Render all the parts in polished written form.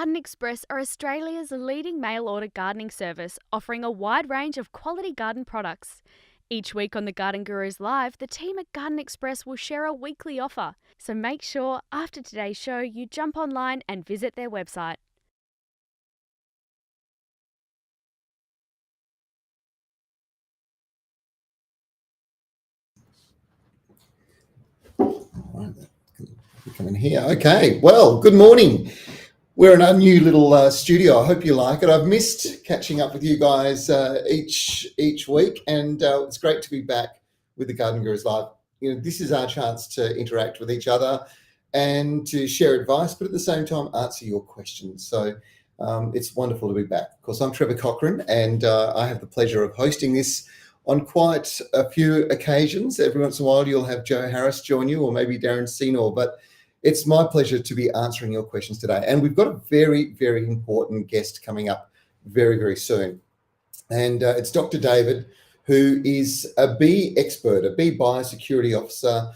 Garden Express are Australia's leading mail-order gardening service, offering a wide range of quality garden products. Each week on the Garden Gurus Live, the team at Garden Express will share a weekly offer. So make sure after today's show you jump online and visit their website. Come in here. Okay, well, good morning. We're in our new little studio. I hope you like it. I've missed catching up with you guys each week, and it's great to be back with the Garden Gurus Live. You know, this is our chance to interact with each other and to share advice, but at the same time answer your questions. So it's wonderful to be back. Of course, I'm Trevor Cochrane, and I have the pleasure of hosting this on quite a few occasions. Every once in a while, you'll have Joe Harris join you, or maybe Darren Senor, but it's my pleasure to be answering your questions today. And we've got a very, very important guest coming up very, very soon. And it's Dr. David, who is a bee expert, a Bee Biosecurity Officer.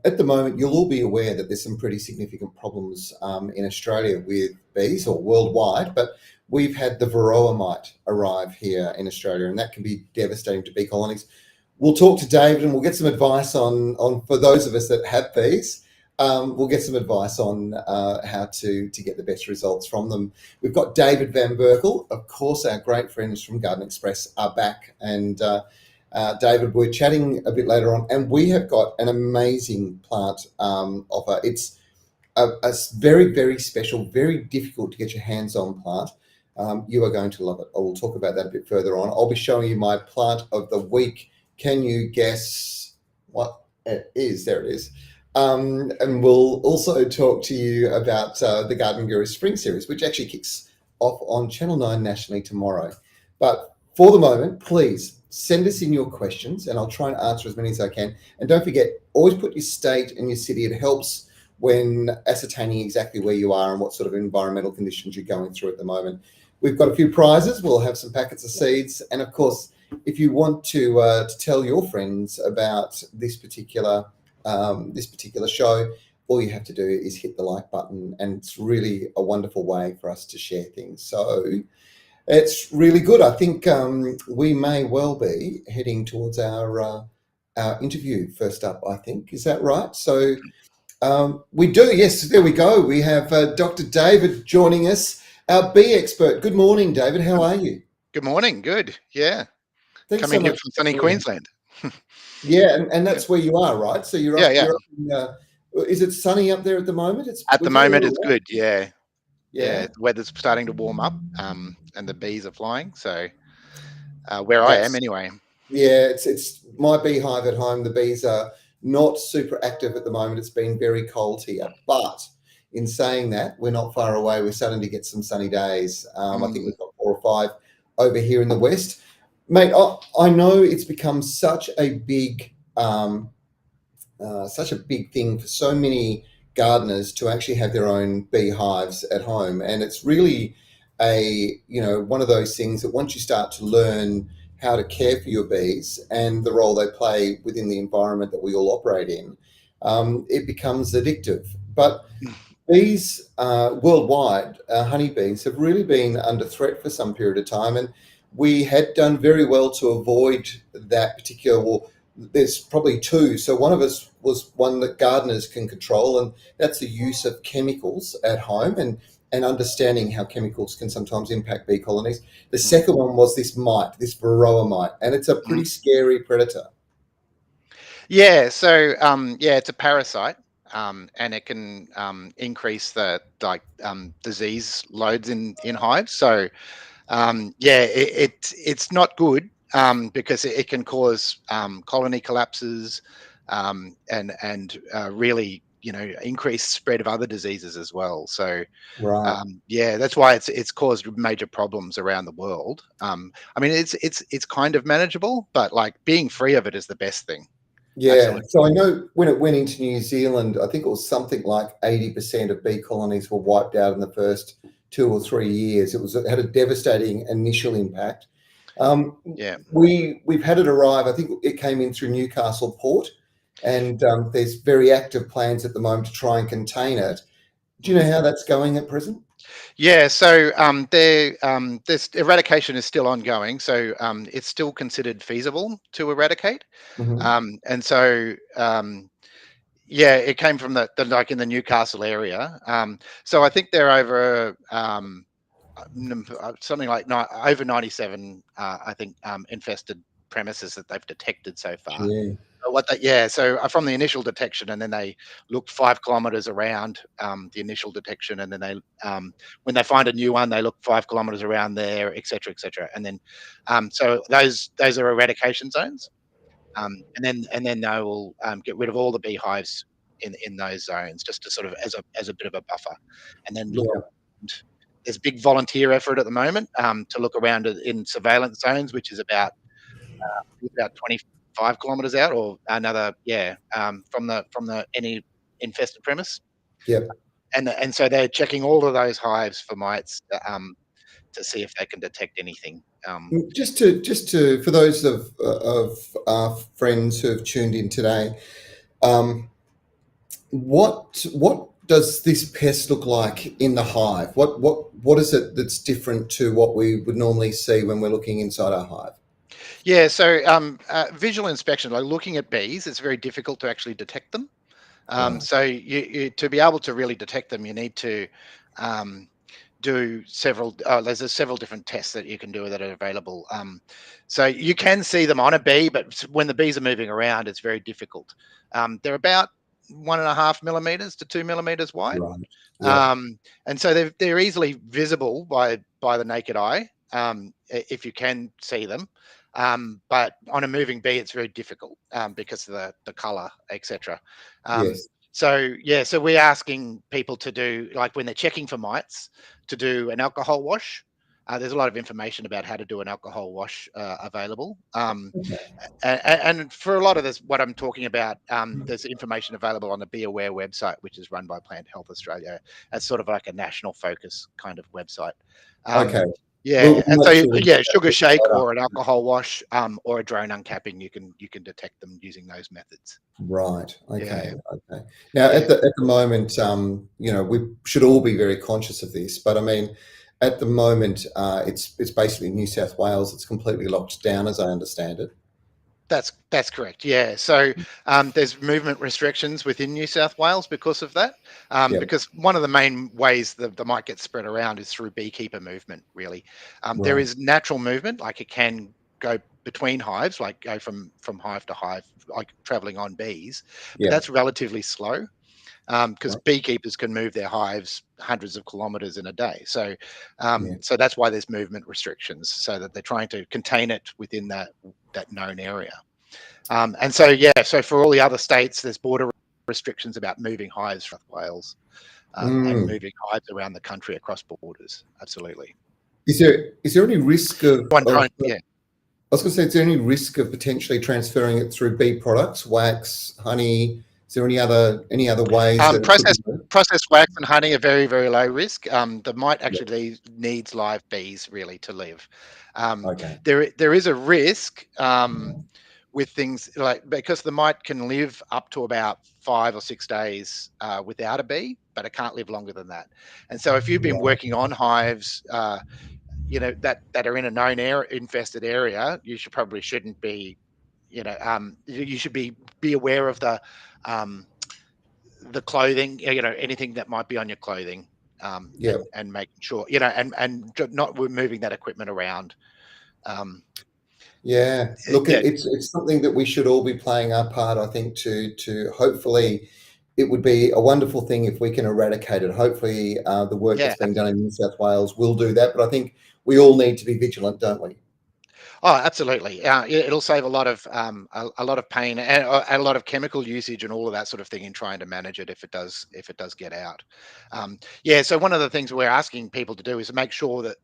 At the moment, you'll all be aware that there's some pretty significant problems in Australia with bees, or worldwide, but we've had the varroa mite arrive here in Australia, and that can be devastating to bee colonies. We'll talk to David and we'll get some advice on for those of us that have bees. We'll get some advice on how to get the best results from them. We've got David van Berkel, of course, our great friends from Garden Express are back. And David, we're chatting a bit later on, and we have got an amazing plant offer. It's a very, very special, very difficult to get your hands on plant. You are going to love it. I will talk about that a bit further on. I'll be showing you my plant of the week. Can you guess what it is? There it is. And we'll also talk to you about the Garden Guru Spring Series, which actually kicks off on Channel 9 nationally tomorrow. But for the moment, please send us in your questions, and I'll try and answer as many as I can. And don't forget, always put your state and your city. It helps when ascertaining exactly where you are and what sort of environmental conditions you're going through at the moment. We've got a few prizes. We'll have some packets of seeds. And, of course, if you want to tell your friends about this particular show, all you have to do is hit the like button, and it's really a wonderful way for us to share things. So it's really good. I think we may well be heading towards our interview first up, I think. Is that right? So we do. Yes, there we go. We have Dr. David joining us, our bee expert. Good morning, David. How are you? Good morning. Good. Yeah. Thanks Coming so here much from sunny Queensland. Yeah, and that's where you are, right? So you're up, Yeah. you're up in, is it sunny up there at the moment? At the moment, it's good. Yeah. Yeah. The weather's starting to warm up, and the bees are flying. So where I am, anyway. Yeah, it's my beehive at home. The bees are not super active at the moment. It's been very cold here, but in saying that, we're not far away. We're starting to get some sunny days. I think we've got 4 or 5 over here in the west. Mate, I know it's become such a big thing for so many gardeners to actually have their own beehives at home, and it's really one of those things that once you start to learn how to care for your bees and the role they play within the environment that we all operate in, it becomes addictive. But bees worldwide, honeybees, have really been under threat for some period of time, and we had done very well to avoid that particular. Well, there's probably 2. So one of us was one that gardeners can control, and that's the use of chemicals at home and understanding how chemicals can sometimes impact bee colonies. The second one was this mite, this varroa mite, and it's a pretty scary predator. Yeah. So it's a parasite, and it can increase the disease loads in hives. So it's not good because it can cause colony collapses and really increase spread of other diseases as well. So Right. that's why it's caused major problems around the world. I mean, it's kind of manageable, but like being free of it is the best thing. Yeah. Absolutely. So I know when it went into New Zealand, I think it was something like 80% of bee colonies were wiped out in the first 2 or 3 years. It had a devastating initial impact. We've had it arrive. I think it came in through Newcastle Port, and there's very active plans at the moment to try and contain it. Do you know how that's going at present? Yeah, so this eradication is still ongoing. So it's still considered feasible to eradicate. Mhm. And so yeah, it came from the like in the Newcastle area. So I think they're over something like over 97, I think, infested premises that they've detected so far. Yeah. Yeah, so from the initial detection, and then they looked 5 kilometers around the initial detection, and then they, when they find a new one, they look 5 kilometers around there, etc., etc. And then, so those are eradication zones, and then they will get rid of all the beehives in those zones, just to sort of as a bit of a buffer, and then look Yeah. around. There's big volunteer effort at the moment to look around in surveillance zones, which is about 25 kilometers out, or another, yeah, from the any infested premise, Yep. and so they're checking all of those hives for mites, to see if they can detect anything. Just to for those of our friends who have tuned in today, um, what does this pest look like in the hive? What is it that's different to what we would normally see when we're looking inside our hive? Yeah, so visual inspection, like looking at bees, it's very difficult to actually detect them. Right. So to be able to really detect them, you need to um, do several. There's several different tests that you can do that are available. So you can see them on a bee, but when the bees are moving around, it's very difficult. They're about 1.5 millimeters to 2 millimeters wide, Right. Yeah. um, and so they're easily visible by the naked eye, if you can see them. But on a moving bee, it's very difficult, because of the color, etc. Um, Yes. so yeah, so we're asking people to do, like when they're checking for mites, to do an alcohol wash. There's a lot of information about how to do an alcohol wash available. Okay. And for a lot of this, what I'm talking about, there's information available on the Be Aware website, which is run by Plant Health Australia. It's sort of like a national focus kind of website. Okay. Um, yeah, We'll and make so sure we get yeah, that sugar link shake right up. or an alcohol wash, or a drone uncapping, you can detect them using those methods. Right. Yeah, Okay. Okay. Now, yeah. at the moment, we should all be very conscious of this. But I mean, at the moment, it's basically New South Wales. It's completely locked down, as I understand it. That's correct. Yeah. So there's movement restrictions within New South Wales because of that. Yeah. Because one of the main ways the mite gets spread around is through beekeeper movement. Really, there Right. is natural movement, like it can go between hives, like go from hive to hive, like traveling on bees, but Yeah. that's relatively slow. Because Right. beekeepers can move their hives hundreds of kilometers in a day. So, Yeah. so that's why there's movement restrictions, so that they're trying to contain it within that known area. And so, yeah, so for all the other states, there's border restrictions about moving hives from Wales, and Mm. moving hives around the country across borders. Absolutely. Is there any risk One of trying, yeah. I was going to say, is there any risk of potentially transferring it through bee products, wax, honey? Is there any other ways that it could be Processed done? processed wax and honey are very, very low risk. The mite Yeah. actually needs live bees really to live. Um, Okay. there is a risk, with things like, because the mite can live up to about 5 or 6 days without a bee, but it can't live longer than that. And so if you've been Right. working on hives, that are in a known infested area, you probably shouldn't be, you should be aware of um, the clothing, anything that might be on your clothing, Yeah. and making sure, not moving that equipment around. Um, Yeah. Look, yeah, it's something that we should all be playing our part. I think to hopefully, it would be a wonderful thing if we can eradicate it. Hopefully, the work yeah, that's being done in New South Wales will do that. But I think we all need to be vigilant, don't we? oh, absolutely. It'll save a lot of a lot of pain, and a lot of chemical usage and all of that sort of thing in trying to manage it if it does get out. Yeah. So one of the things we're asking people to do is to make sure that,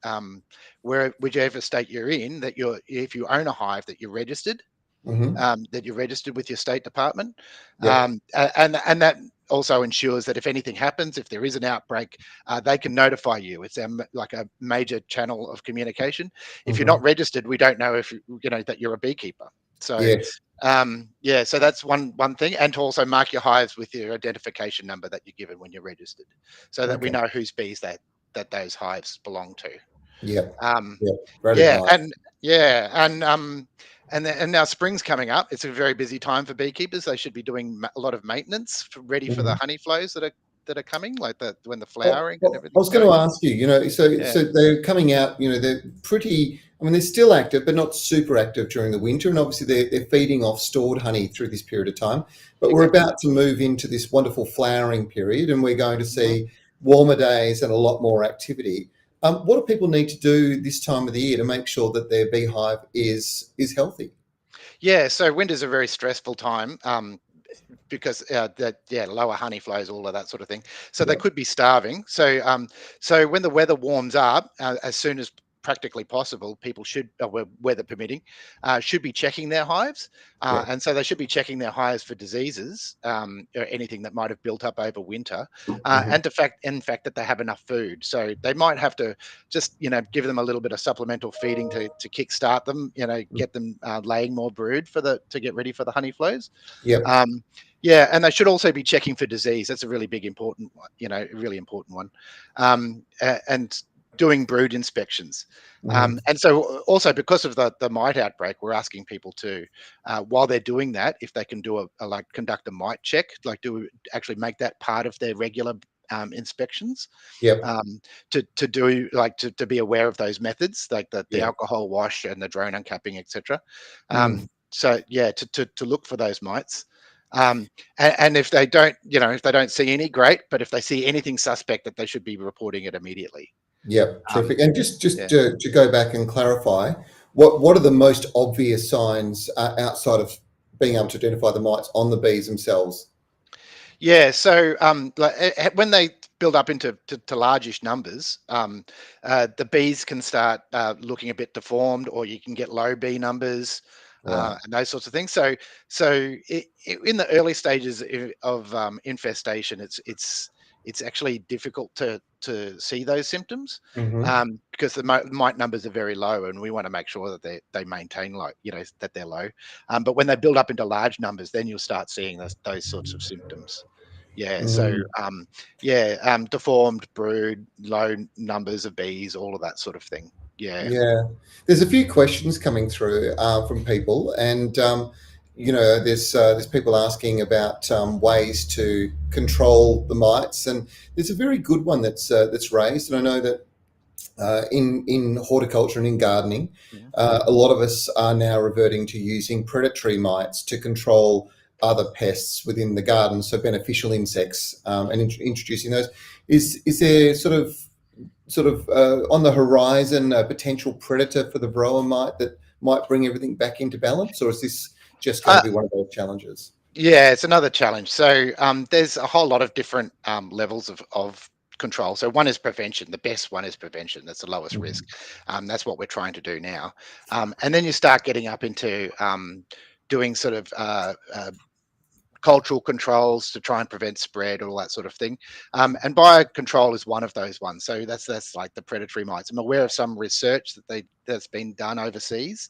whichever state you're in, that if you own a hive, Hmm. that you're registered with your state department, Yep. and that also ensures that if anything happens, if there is an outbreak, they can notify you. It's like a major channel of communication. If you're not Hmm. registered, we don't know if that you're a beekeeper. So, Yes. yeah, so that's one thing, and to also mark your hives with your identification number that you're given when you're registered, so that we Okay. know whose bees that those hives belong to. Yep. Um, Yep. Great yeah, advice. and now spring's coming up. It's a very busy time for beekeepers. They should be doing a lot of maintenance ready for the Mhm. honey flows that are coming, like when the Well, flowering and well, I everything's was going to going. ask you, Yeah, so they're coming out, they're pretty, I mean, they're still active, but not super active during the winter. And obviously they're feeding off stored honey through this period of time. But we're exactly. about to move into this wonderful flowering period, and we're going to Mhm. see warmer days and a lot more activity. What do people need to do this time of the year to make sure that their beehive is healthy? Yeah, so winter's a very stressful time. Because lower honey flows, all of that sort of thing. So they Yeah, could be starving. So when the weather warms up, as soon as practically possible, people should, weather permitting, should be checking their hives, yeah. and so they should be checking their hives for diseases, or anything that might have built up over winter, Hmm. and in fact that they have enough food. So they might have to just give them a little bit of supplemental feeding to kickstart them, get them laying more brood to get ready for the honey flows. Yep. Um, yeah, and they should also be checking for disease. That's a really big important one, a really important one. And doing brood inspections. Hmm. And so also because of the mite outbreak, we're asking people to, while they're doing that, if they can do like conduct a mite check, like actually make that part of their regular inspections, Yep. um, to do like to be aware of those methods, like the Yeah. alcohol wash and the drone uncapping, etc. Mm. So yeah, to look for those mites. And if they don't, if they don't see any, great. But if they see anything suspect, that they should be reporting it immediately. Yep, Um, terrific. And just yeah. to go back and clarify, what are the most obvious signs outside of being able to identify the mites on the bees themselves? Yeah, so when they build up into to largish numbers, the bees can start looking a bit deformed, or you can get low bee numbers, Right. and those sorts of things. In the early stages of infestation, it's actually difficult to see those symptoms, Hmm. because the mite numbers are very low, and we want to make sure that they maintain low, that they're low. But when they build up into large numbers, then you'll start seeing those sorts of symptoms. Yeah. Mm. Deformed brood, low numbers of bees, all of that sort of thing. Yeah. Yeah, there's a few questions coming through from people, and there's people asking about ways to control the mites, and there's a very good one that's raised, and I know that in horticulture and in gardening, Yeah. a lot of us are now reverting to using predatory mites to control other pests within the garden, so beneficial insects, and introducing those. Is there sort of on the horizon a potential predator for the brower mite that might bring everything back into balance, or is this just going to Uh, be one of those challenges? yeah, it's another challenge. So there's a whole lot of different levels of control. So one is prevention. The best one is prevention. That's the lowest Mhm. risk. That's what we're trying to do now. And then you start getting up into doing sort of cultural controls to try and prevent spread, all that sort of thing. And biocontrol is one of those ones. So that's like the predatory mites. I'm aware of some research that's been done overseas,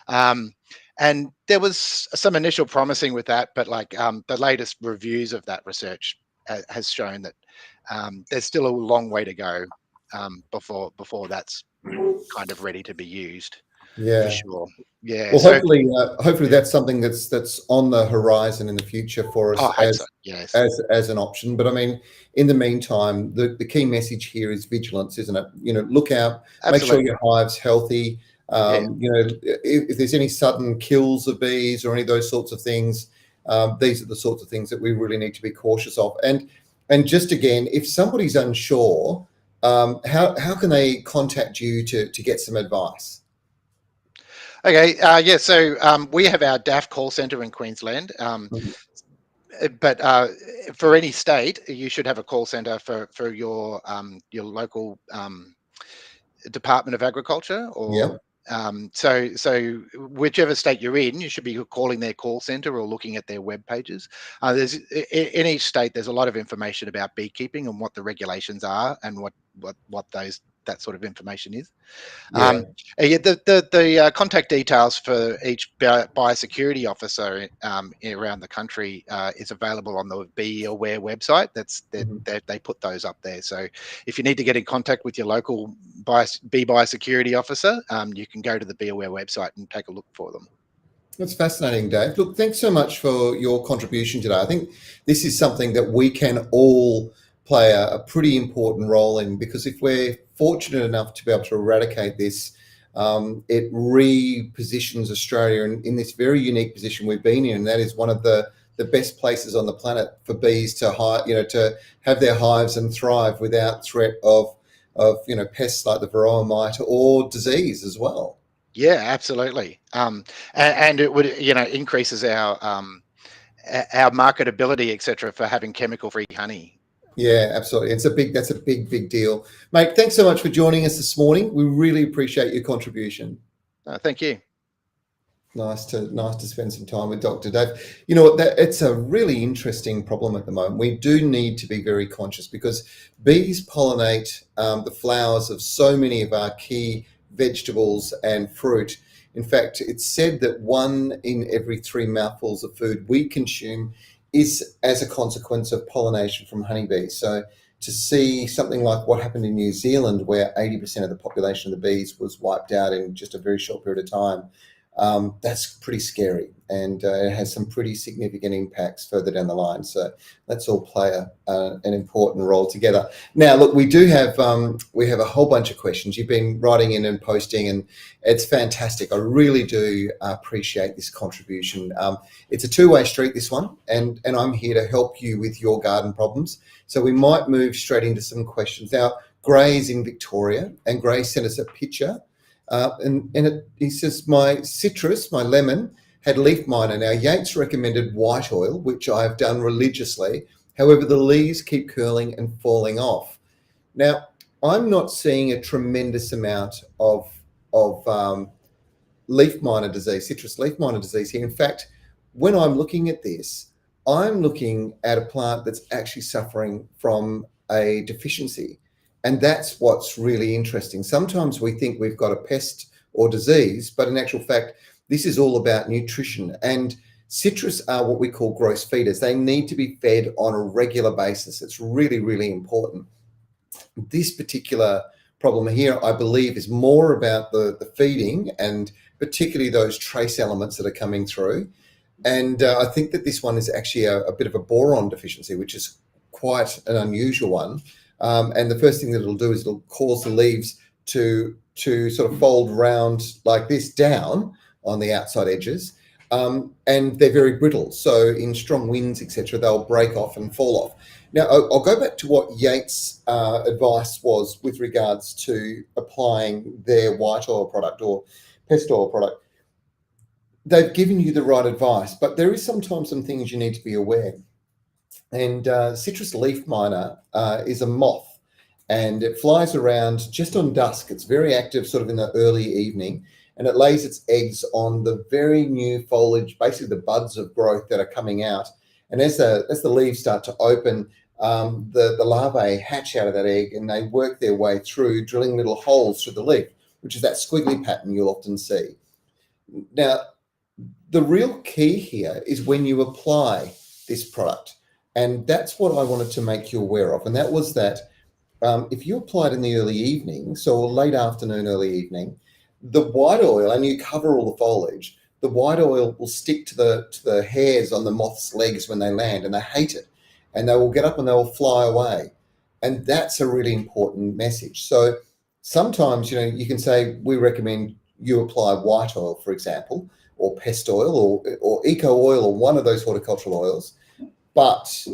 um, and there was some initial promising with that, but the latest reviews of that research has shown that there's still a long way to go, before that's kind of ready to be used for Yeah. sure. Yeah. Well, So hopefully yeah. that's something that's on the horizon in the future for us Oh, I hope so. Yes. as an option. But I mean, in the meantime, the key message here is vigilance, isn't it? Look out, make sure Absolutely. your hive's healthy. Yeah. If there's any sudden kills of bees or any of those sorts of things, these are the sorts of things that we really need to be cautious of. And just again, if somebody's unsure, how can they contact you to get some advice? Okay. Yeah. So we have our DAF call centre in Queensland. Mhm. But for any state, you should have a call centre for your local Department of Agriculture, or Yep. so whichever state you're in, you should be calling their call center or looking at their web pages. There's in each state, there's a lot of information about beekeeping and what the regulations are, and what those that sort of information is. Yeah. The contact details for each biosecurity officer around the country is available on the Be Aware website. They put those up there. So if you need to get in contact with your local Bee Biosecurity Officer, you can go to the Be Aware website and take a look for them. That's fascinating, Dave. Look, thanks so much for your contribution today. I think this is something that we can all play a pretty important role in, because if we're fortunate enough to be able to eradicate this, it repositions Australia in this very unique position we've been in, and that is one of the best places on the planet for bees to to have their hives and thrive without threat of pests like the varroa mite or disease as well. Yeah, absolutely. And it would, increases our marketability, etc., for having chemical-free honey. Yeah, absolutely. That's a big deal. Mate, thanks so much for joining us this morning. We really appreciate your contribution. Thank you. Nice to spend some time with Dr. Dave. You know, it's a really interesting problem at the moment. We do need to be very conscious, because bees pollinate the flowers of so many of our key vegetables and fruit. In fact, it's said that 1 in every 3 mouthfuls of food we consume is as a consequence of pollination from honeybees. So to see something like what happened in New Zealand, where 80% of the population of the bees was wiped out in just a very short period of time, that's pretty scary, and it has some pretty significant impacts further down the line. So let's all play an important role together. Now, look, we have a whole bunch of questions. You've been writing in and posting, and it's fantastic. I really do appreciate this contribution. It's a two-way street, this one, and I'm here to help you with your garden problems. So we might move straight into some questions. Now, Gray's in Victoria, and Gray sent us a picture. He says, my citrus, my lemon, had leaf miner. Now, Yates recommended white oil, which I've done religiously. However, the leaves keep curling and falling off. Now, I'm not seeing a tremendous amount of leaf miner disease, citrus leaf miner disease here. In fact, when I'm looking at this, I'm looking at a plant that's actually suffering from a deficiency. And that's what's really interesting. Sometimes we think we've got a pest or disease, but in actual fact, this is all about nutrition. And citrus are what we call gross feeders. They need to be fed on a regular basis. It's really, really important. This particular problem here, I believe, is more about the feeding, and particularly those trace elements that are coming through. And I think that this one is actually a bit of a boron deficiency, which is quite an unusual one. And the first thing that it'll do is it'll cause the leaves to sort of fold round like this down on the outside edges, and they're very brittle. So in strong winds, etc., they'll break off and fall off. Now, I'll go back to what Yates' advice was with regards to applying their white oil product or pest oil product. They've given you the right advice, but there is sometimes some things you need to be aware. And citrus leaf miner is a moth, and it flies around just on dusk. It's very active sort of in the early evening, and it lays its eggs on the very new foliage, basically the buds of growth that are coming out. And as the leaves start to open, the larvae hatch out of that egg, and they work their way through, drilling little holes through the leaf, which is that squiggly pattern you'll often see. Now, the real key here is when you apply this product. And that's what I wanted to make you aware of. And that was that if you apply it in the early evening, so late afternoon, early evening, the white oil, and you cover all the foliage, the white oil will stick to the hairs on the moth's legs when they land, and they hate it. And they will get up and they will fly away. And that's a really important message. So sometimes, you can say, we recommend you apply white oil, for example, or pest oil or eco oil, or one of those horticultural oils. But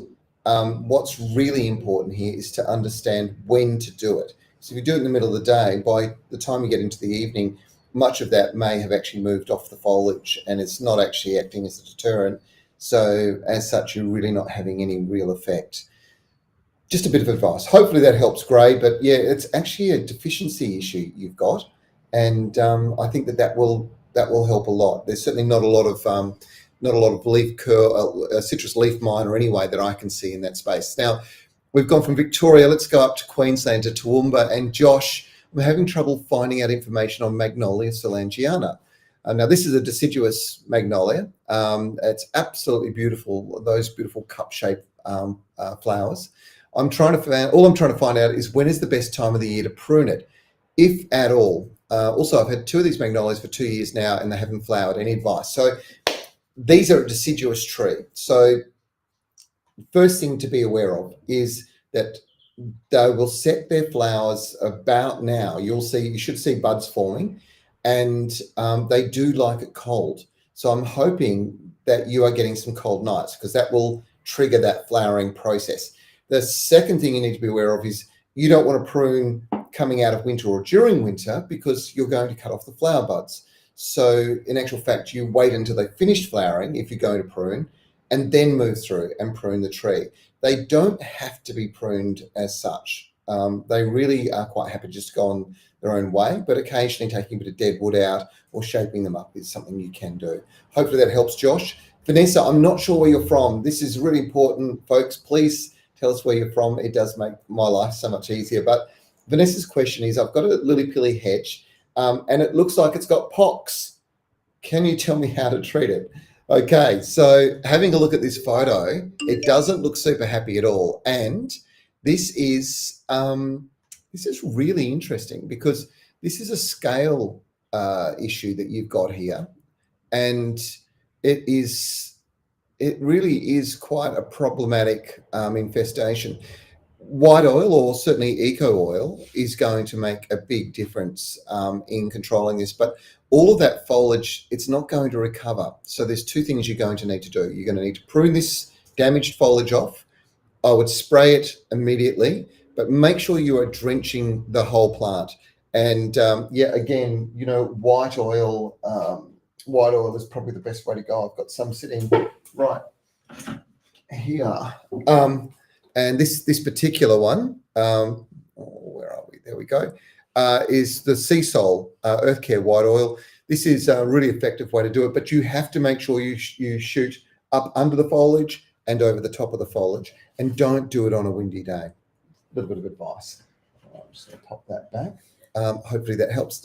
what's really important here is to understand when to do it. So if you do it in the middle of the day, by the time you get into the evening, much of that may have actually moved off the foliage, and it's not actually acting as a deterrent. So as such, you're really not having any real effect. Just a bit of advice. Hopefully that helps, Gray. But yeah, it's actually a deficiency issue you've got, and I think that will help a lot. There's certainly not a lot of leaf curl, citrus leaf miner anyway that I can see in that space. Now, we've gone from Victoria. Let's go up to Queensland, to Toowoomba. And Josh, I'm having trouble finding out information on Magnolia Celangiana. Now, this is a deciduous magnolia. It's absolutely beautiful, those beautiful cup-shaped flowers. All I'm trying to find out is when is the best time of the year to prune it, if at all. Also, I've had 2 of these magnolias for 2 years now, and they haven't flowered. Any advice? So these are a deciduous tree. So first thing to be aware of is that they will set their flowers about now. You should see buds forming, and they do like it cold. So I'm hoping that you are getting some cold nights, because that will trigger that flowering process. The second thing you need to be aware of is you don't want to prune coming out of winter or during winter, because you're going to cut off the flower buds. So in actual fact, you wait until they finish flowering if you're going to prune, and then move through and prune the tree. They don't have to be pruned as such. They really are quite happy just to go on their own way, but occasionally taking a bit of dead wood out or shaping them up is something you can do. Hopefully that helps, Josh. Vanessa, I'm not sure where you're from. This is really important, folks. Please tell us where you're from. It does make my life so much easier. But Vanessa's question is, I've got a lily-pilly hedge, and it looks like it's got pox. Can you tell me how to treat it? Okay, so having a look at this photo, it doesn't look super happy at all. And this is really interesting, because this is a scale issue that you've got here. And it really is quite a problematic infestation. White oil, or certainly eco oil, is going to make a big difference in controlling this. But all of that foliage, it's not going to recover. So there's 2 things you're going to need to do. You're going to need to prune this damaged foliage off. I would spray it immediately, but make sure you are drenching the whole plant. And again, white oil is probably the best way to go. I've got some sitting right here. And this particular one, where are we? There we go. Is the Sea Sol Earth Care White Oil. This is a really effective way to do it, but you have to make sure you shoot up under the foliage and over the top of the foliage, and don't do it on a windy day. A little bit of advice. I'm just going to pop that back. Hopefully that helps.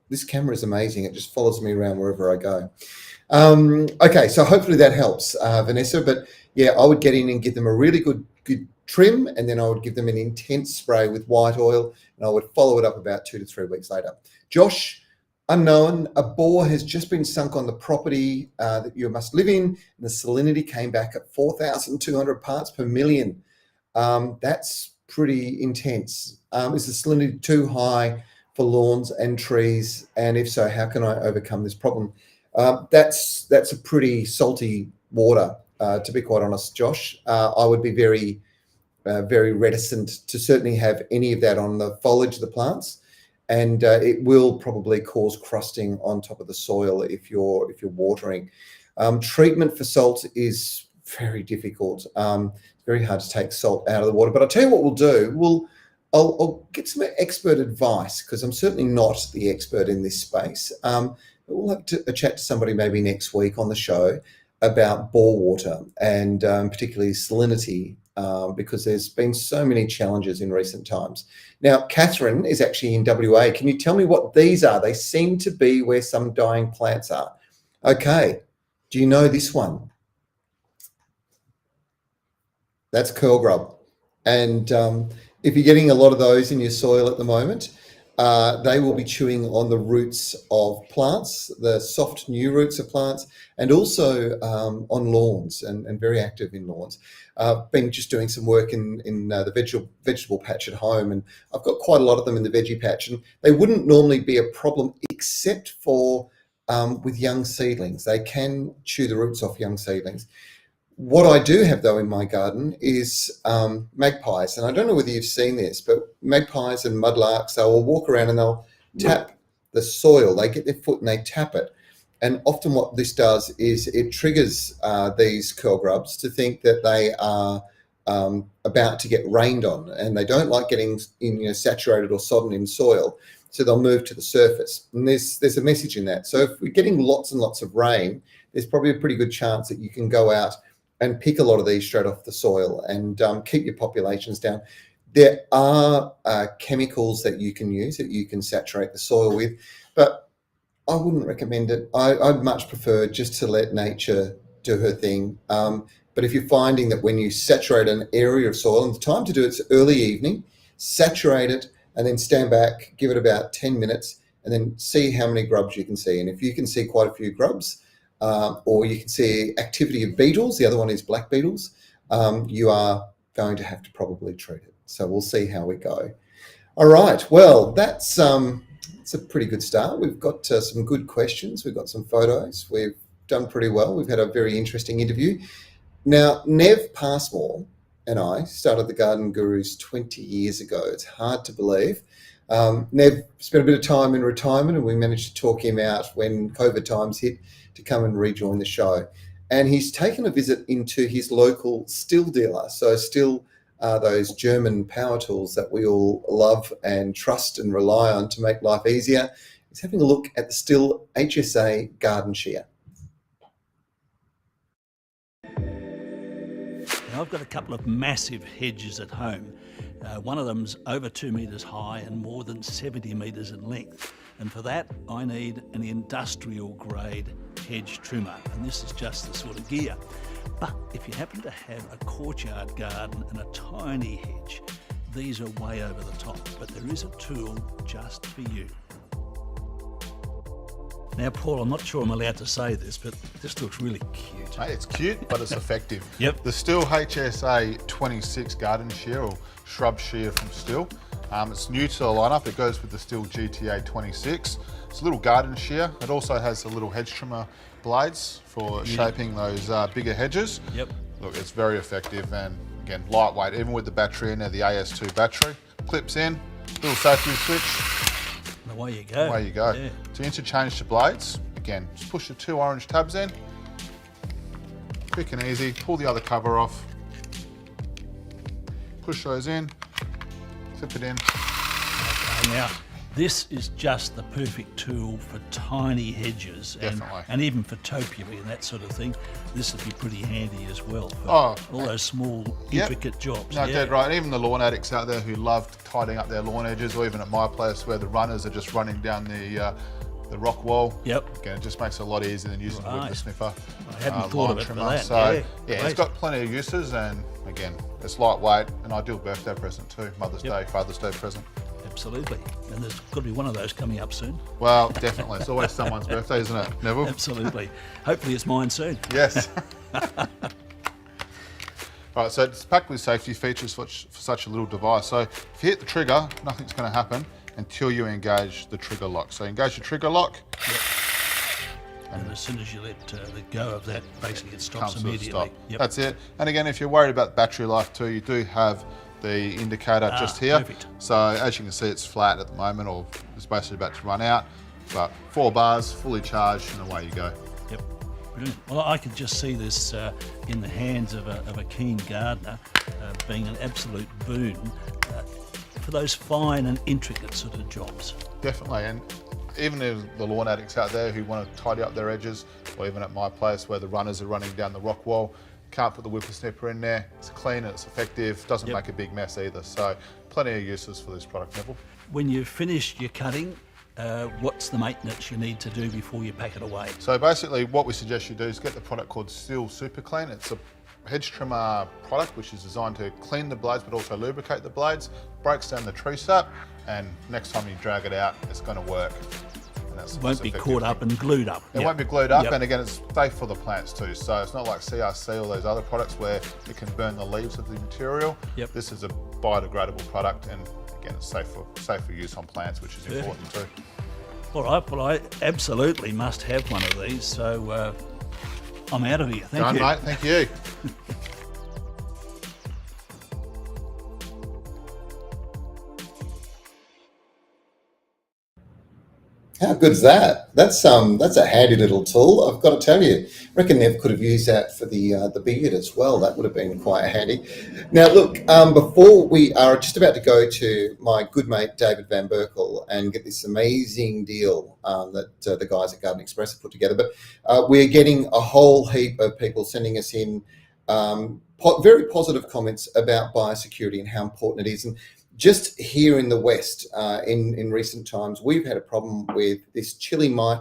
This camera is amazing. It just follows me around wherever I go. Okay, so hopefully that helps, Vanessa. But yeah, I would get in and give them a really good trim, and then I would give them an intense spray with white oil, and I would follow it up about 2 to 3 weeks later. Josh, unknown, a bore has just been sunk on the property that you must live in, and the salinity came back at 4,200 parts per million. That's pretty intense. Is the salinity too high for lawns and trees? And if so, how can I overcome this problem? That's a pretty salty water, to be quite honest, Josh. I would be very reticent to certainly have any of that on the foliage of the plants, and it will probably cause crusting on top of the soil if you're watering. Treatment for salt is very difficult. It's very hard to take salt out of the water. But I'll tell you what we'll do. I'll get some expert advice, because I'm certainly not the expert in this space. We'll have a chat to somebody maybe next week on the show about bore water, and particularly salinity, because there's been so many challenges in recent times. Now, Catherine is actually in WA. Can you tell me what these are? They seem to be where some dying plants are. Okay, do you know this one? That's curl grub. And if you're getting a lot of those in your soil at the moment, they will be chewing on the roots of plants, the soft new roots of plants, and also on lawns, and very active in lawns. Been just doing some work in the vegetable patch at home, and I've got quite a lot of them in the veggie patch, and they wouldn't normally be a problem except for with young seedlings. They can chew the roots off young seedlings. What I do have, though, in my garden is magpies. And I don't know whether you've seen this, but magpies and mud larks, they will walk around and they'll tap the soil. They get their foot and they tap it. And often what this does is it triggers these curl grubs to think that they are about to get rained on, and they don't like getting saturated or sodden in soil. So they'll move to the surface. And there's a message in that. So if we're getting lots and lots of rain, there's probably a pretty good chance that you can go out and pick a lot of these straight off the soil and keep your populations down. There are chemicals that you can use that you can saturate the soil with, but I wouldn't recommend it. I'd much prefer just to let nature do her thing. But if you're finding that when you saturate an area of soil, and the time to do it's early evening, saturate it and then stand back, give it about 10 minutes, and then see how many grubs you can see. And if you can see quite a few grubs, or you can see activity of beetles, the other one is black beetles, you are going to have to probably treat it. So we'll see how we go. All right, well, that's a pretty good start. We've got some good questions. We've got some photos. We've done pretty well. We've had a very interesting interview. Now, Nev Passmore and I started the Garden Gurus 20 years ago. It's hard to believe. Nev spent a bit of time in retirement, and we managed to talk him out when COVID times hit to come and rejoin the show. And he's taken a visit into his local still dealer. So still those German power tools that we all love and trust and rely on to make life easier. He's having a look at the Still HSA garden shear. Now, I've got a couple of massive hedges at home. One of them's over 2 metres high and more than 70 metres in length. And for that, I need an industrial grade hedge trimmer. And this is just the sort of gear. But if you happen to have a courtyard garden and a tiny hedge, these are way over the top. But there is a tool just for you. Now, Paul, I'm not sure I'm allowed to say this, but this looks really cute. Hey, it's cute, but it's effective. Yep. The Still HSA 26 garden shear, or shrub shear from Still. It's new to the lineup. It goes with the Still GTA 26. It's a little garden shear. It also has the little hedge trimmer blades for shaping those bigger hedges. Yep. Look, it's very effective and, again, lightweight. Even with the battery in there, the AS2 battery. Clips in, little safety switch. Away you go. Away you go. Yeah. To interchange the blades, again, just push the 2 orange tabs in. Quick and easy. Pull the other cover off. Push those in. Flip it in. Okay, now, this is just the perfect tool for tiny hedges and even for topiary and that sort of thing. This would be pretty handy as well for all those small, intricate jobs. No, dead right. Even the lawn addicts out there who love tidying up their lawn edges, or even at my place where the runners are just running down the rock wall. Yep. Again, it just makes it a lot easier than using the sniffer. I hadn't thought of it for that. So yeah, it's got plenty of uses, and again, it's lightweight, an ideal birthday present too. Mother's Day, Father's Day present. Absolutely. And there's got to be one of those coming up soon. Well, definitely. It's always someone's birthday, isn't it, Neville? Absolutely. Hopefully it's mine soon. Yes. Right, so it's packed with safety features for such a little device. So if you hit the trigger, nothing's going to happen until you engage the trigger lock. So engage the trigger lock. Yep. And as soon as you let go of that, basically it stops immediately. Stop. Yep. That's it. And again, if you're worried about battery life too, you do have the indicator just here. Perfect. So as you can see, it's flat at the moment, or it's basically about to run out. But 4 bars, fully charged, and away you go. Yep. Brilliant. Well, I could just see this in the hands of a keen gardener being an absolute boon for those fine and intricate sort of jobs. Definitely. And even if the lawn addicts out there who want to tidy up their edges, or even at my place where the runners are running down the rock wall, can't put the whippersnipper in there. It's clean and it's effective, doesn't make a big mess either. So plenty of uses for this product, Neville. When you've finished your cutting, what's the maintenance you need to do before you pack it away? So basically what we suggest you do is get the product called Still Super Clean. It's a hedge trimmer product which is designed to clean the blades but also lubricate the blades, breaks down the tree sap, and next time you drag it out, it's going to work. It won't be caught up and glued up. It won't be glued up, and again, it's safe for the plants too. So it's not like CRC or those other products where it can burn the leaves of the material. Yep. This is a biodegradable product, and again, it's safe for use on plants, which is important too. All right, well, I absolutely must have one of these, so I'm out of here. Thank you. Mate, thank you. How good is that? That's a handy little tool. I've got to tell you. I reckon Nev could have used that for the beard as well. That would have been quite handy. Now, look, before we are just about to go to my good mate David Van Berkel and get this amazing deal that the guys at Garden Express have put together, but we're getting a whole heap of people sending us in very positive comments about biosecurity and how important it is. And just here in the West, in recent times, we've had a problem with this chili mite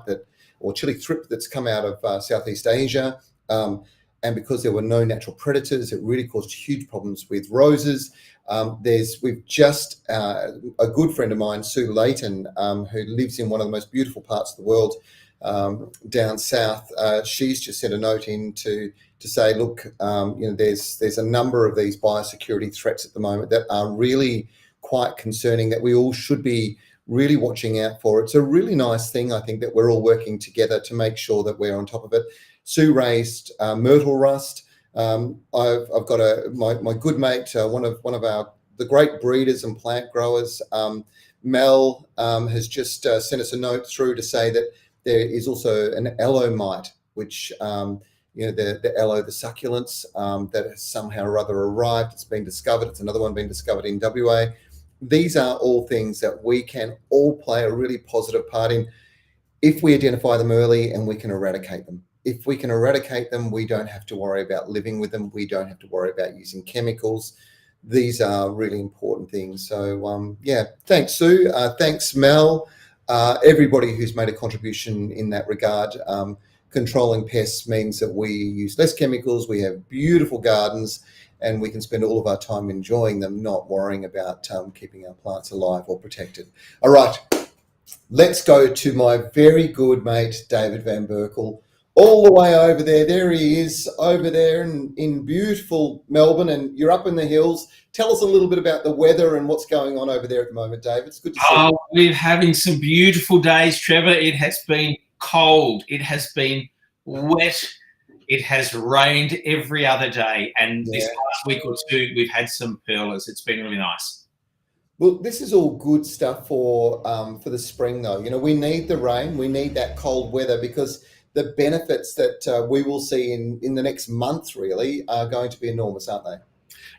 or chili thrip that's come out of Southeast Asia. And because there were no natural predators, it really caused huge problems with roses. We've just, a good friend of mine, Sue Layton, who lives in one of the most beautiful parts of the world, down south. She's just sent a note in to say, look, there's a number of these biosecurity threats at the moment that are really quite concerning, that we all should be really watching out for. It's a really nice thing, I think, that we're all working together to make sure that we're on top of it. Sue raised myrtle rust. I've got my good mate, one of the great breeders and plant growers, Mel, has just sent us a note through to say that there is also an aloe mite, which the aloe, the succulents, that has somehow or other arrived. It's been discovered. It's another one being discovered in WA. These are all things that we can all play a really positive part in if we identify them early and we can eradicate them. If we can eradicate them, we don't have to worry about living with them. We don't have to worry about using chemicals. These are really important things. So, thanks, Sue. Thanks, Mel. Everybody who's made a contribution in that regard. Controlling pests means that we use less chemicals, we have beautiful gardens, and we can spend all of our time enjoying them, not worrying about keeping our plants alive or protected. All right, let's go to my very good mate, David Van Berkel, all the way over there. There he is, over there in beautiful Melbourne, and you're up in the hills. Tell us a little bit about the weather and what's going on over there at the moment, David. It's good to see you. We're having some beautiful days, Trevor. It has been cold. It has been wet. It has rained every other day. And this last week or two, we've had some perlers. It's been really nice. Well, this is all good stuff for the spring, though. We need the rain. We need that cold weather, because the benefits that we will see in the next month really are going to be enormous, aren't they?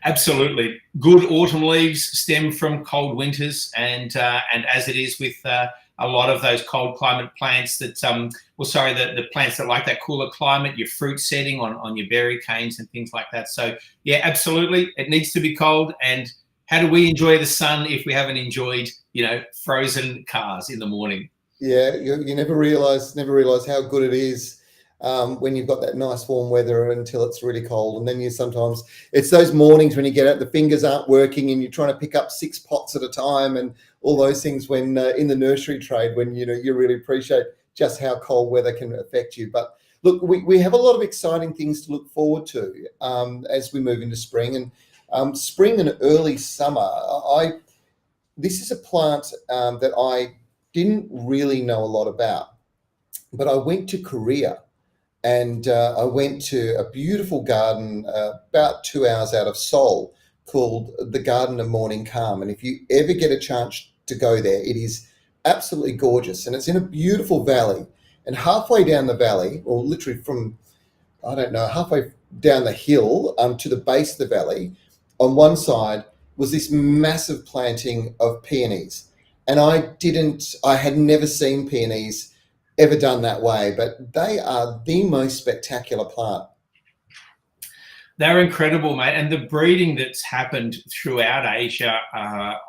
Absolutely. Good autumn leaves stem from cold winters, and as it is with a lot of those cold climate plants that, the plants that like that cooler climate, your fruit setting on your berry canes and things like that. So yeah, absolutely, it needs to be cold. And how do we enjoy the sun if we haven't enjoyed, frozen cars in the morning? Yeah, you never realize how good it is when you've got that nice warm weather until it's really cold. And then it's those mornings when you get out, the fingers aren't working and you're trying to pick up 6 pots at a time and all those things when in the nursery trade, when you really appreciate just how cold weather can affect you. But look, we have a lot of exciting things to look forward to as we move into spring and spring and early summer. This is a plant that I didn't really know a lot about, but I went to Korea and I went to a beautiful garden about 2 hours out of Seoul called the Garden of Morning Calm. And if you ever get a chance to go there, it is absolutely gorgeous. And it's in a beautiful valley. And halfway down the valley, or literally from, halfway down the hill to the base of the valley, on one side was this massive planting of peonies. And I had never seen peonies ever done that way, but they are the most spectacular plant. They're incredible, mate. And the breeding that's happened throughout Asia